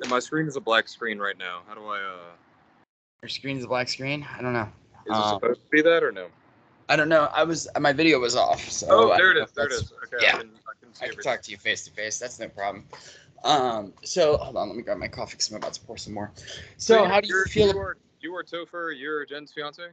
My screen is a black screen right now. How do I, Your screen's a black screen? I don't know. is it supposed to be that or no? I don't know. My video was off. So Oh, there it is. There it is. Okay, yeah. I can see I can everything. talk to you face to face. That's no problem. So hold on, let me grab my coffee because I'm about to pour some more. So how do you feel? You are Topher. You're Jen's fiance.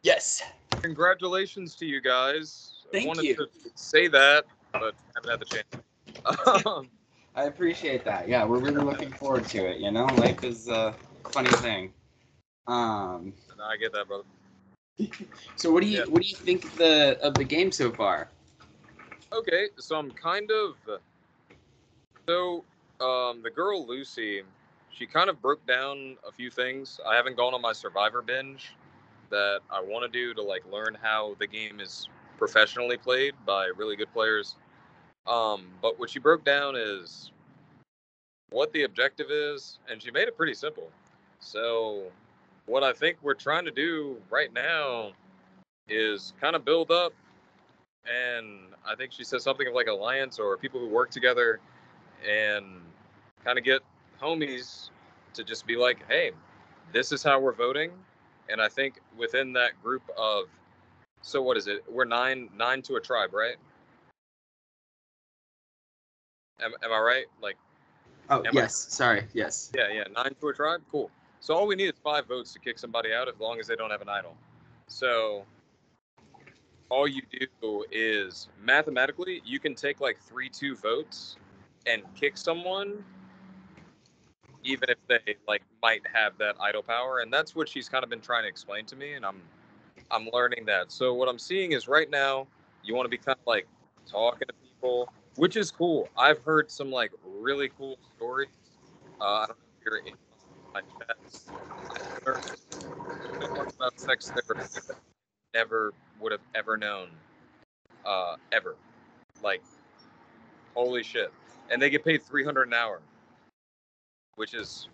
Yes. Congratulations to you guys. Thank I wanted you. to say that, but haven't had the chance. I appreciate that. Yeah, we're really looking forward to it. You know, life is a funny thing. I get that, brother. So what do you think of the game so far? Okay, so I'm kind of the girl Lucy, she kind of broke down a few things. I haven't gone on my Survivor binge that I want to do to like learn how the game is professionally played by really good players. But what she broke down is what the objective is, and she made it pretty simple. So what I think we're trying to do right now is kind of build up, and I think she said something of like alliance or people who work together and kind of get homies to just be like, hey, this is how we're voting. And I think within that group of, so what is it? We're nine to a tribe, right? Am I right? Like, oh yes, sorry, yes. Yeah, 9 to a tribe. Cool. So all we need is 5 votes to kick somebody out, as long as they don't have an idol. So all you do is mathematically, you can take like 3-2 votes and kick someone, even if they like might have that idol power. And that's what she's kind of been trying to explain to me, and I'm learning that. So what I'm seeing is right now you want to be kind of like talking to people, which is cool. I've heard some like really cool stories. I don't know if you're in my chat. I've heard talk about sex therapy that I never would have ever known. Ever. Like, holy shit. And they get paid $300 an hour, which is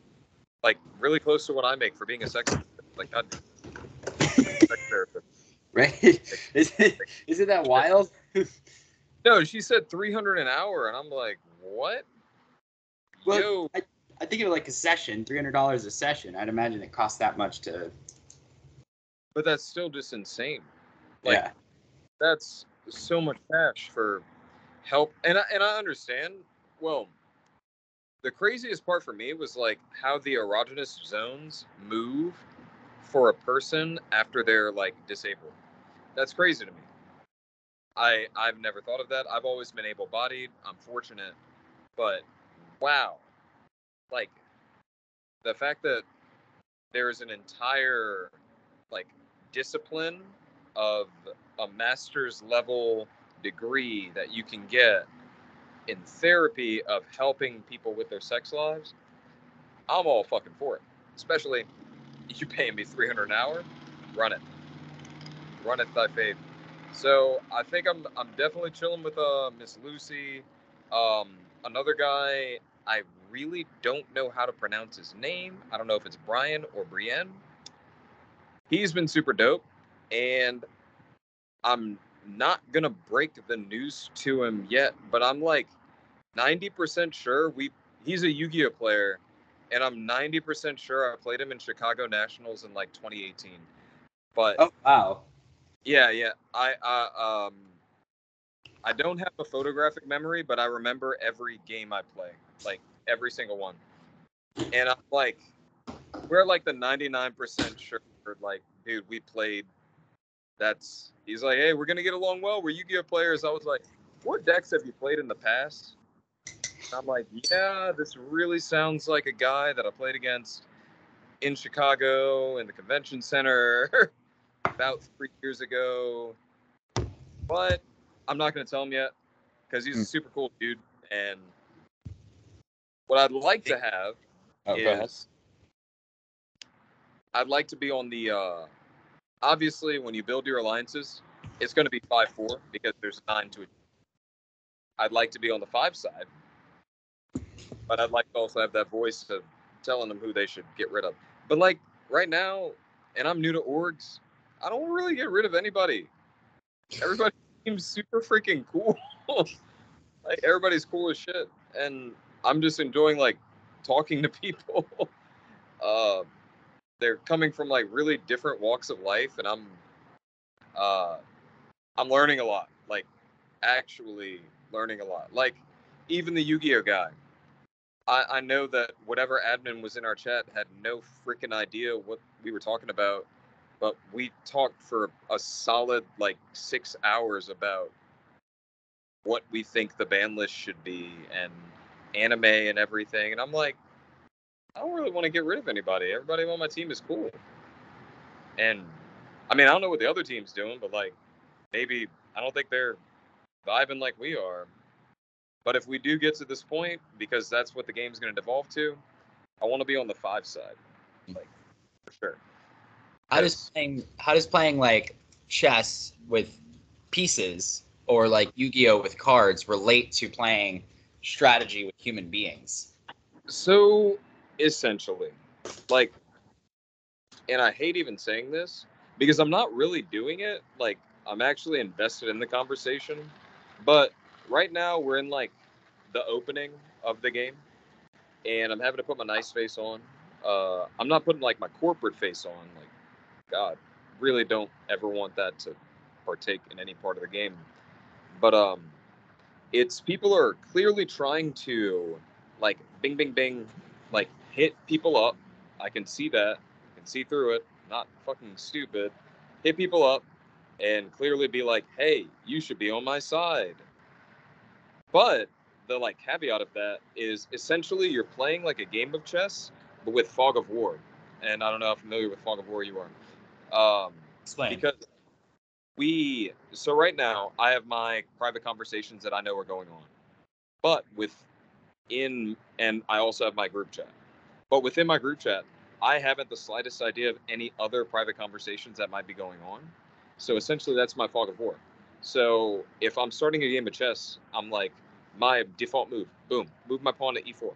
like really close to what I make for being a sex therapist. Like, God, sex therapist. Right? Isn't that wild? No, she said $300 an hour, and I'm like, what? Well, Yo. I think of it like a session, $300 a session. I'd imagine it costs that much to. But that's still just insane. Like, yeah. That's so much cash for help, and I understand. Well, the craziest part for me was like how the erogenous zones move for a person after they're like disabled. That's crazy to me. I've never thought of that. I've always been able-bodied. I'm fortunate, but wow, like the fact that there is an entire like discipline of a master's level degree that you can get in therapy of helping people with their sex lives, I'm all fucking for it. Especially you paying me $300 an hour, run it thy faith. So I think I'm definitely chilling with Miss Lucy. Another guy, I really don't know how to pronounce his name. I don't know if it's Brian or Brienne. He's been super dope, and I'm not gonna break the news to him yet, but I'm like 90% sure he's a Yu-Gi-Oh player, and I'm 90% sure I played him in Chicago Nationals in like 2018. But oh wow, yeah, I don't have a photographic memory, but I remember every game I play, like every single one. And I'm like, we're like the 99% sure, like, dude, we played. He's like, hey, we're gonna get along well. We're Yu-Gi-Oh players. I was like, what decks have you played in the past? And I'm like, yeah, this really sounds like a guy that I played against in Chicago in the convention center about 3 years ago. But I'm not gonna tell him yet because he's a super cool dude. And what I'd like to have is I'd like to be on the obviously when you build your alliances, it's going to be 5-4 because there's 9 to it. I'd like to be on the 5 side, but I'd like to also have that voice of telling them who they should get rid of. But like right now, and I'm new to orgs, I don't really get rid of anybody. Everybody seems super freaking cool. Like everybody's cool as shit, and I'm just enjoying like talking to people. uh, they're coming from like really different walks of life, and uh, I'm learning a lot. Like actually learning a lot. Like even the Yu-Gi-Oh guy. I know that whatever admin was in our chat had no freaking idea what we were talking about, but we talked for a solid like 6 hours about what we think the ban list should be and anime and everything. And I'm like, I don't really want to get rid of anybody. Everybody on my team is cool. And I mean, I don't know what the other team's doing, but like maybe I don't think they're vibing like we are. But if we do get to this point, because that's what the game's going to devolve to, I want to be on the 5 side, like for sure. How does playing like chess with pieces or like Yu-Gi-Oh with cards relate to playing strategy with human beings? So essentially, like, and I hate even saying this because I'm not really doing it. Like, I'm actually invested in the conversation, but right now we're in like the opening of the game, and I'm having to put my nice face on. I'm not putting like my corporate face on. Like, God, really don't ever want that to partake in any part of the game. But it's people are clearly trying to like bing bing bing, like hit people up. I can see that. I can see through it. Not fucking stupid. Hit people up and clearly be like, hey, you should be on my side. But the like caveat of that is essentially you're playing like a game of chess, but with fog of war. And I don't know how familiar with fog of war you are. Explain. Because so right now I have my private conversations that I know are going on. But and I also have my group chat. But within my group chat, I haven't the slightest idea of any other private conversations that might be going on. So essentially, that's my fog of war. So if I'm starting a game of chess, I'm like, my default move, boom, move my pawn to e4.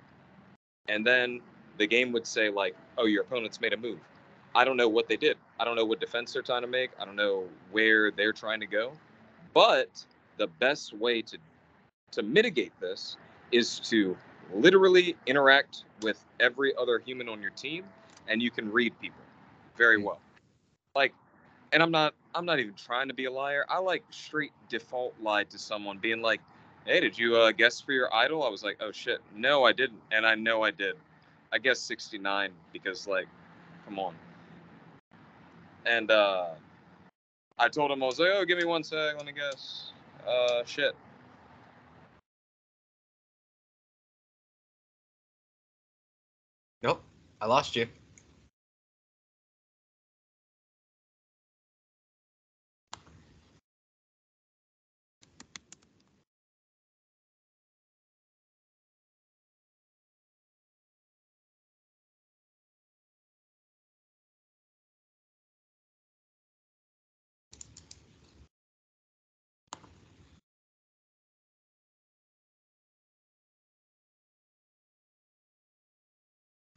And then the game would say, like, oh, your opponent's made a move. I don't know what they did. I don't know what defense they're trying to make. I don't know where they're trying to go. But the best way to mitigate this is to literally interact with every other human on your team, and you can read people very well. Like, and I'm not even trying to be a liar. I like straight default lied to someone, being like, hey, did you guess for your idol? I was like, oh shit, no, I didn't. And I know I did. I guess 69 because like, come on. And I told him, I was like, oh, give me 1 sec, let me guess. Shit. Nope, I lost you.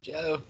Joe.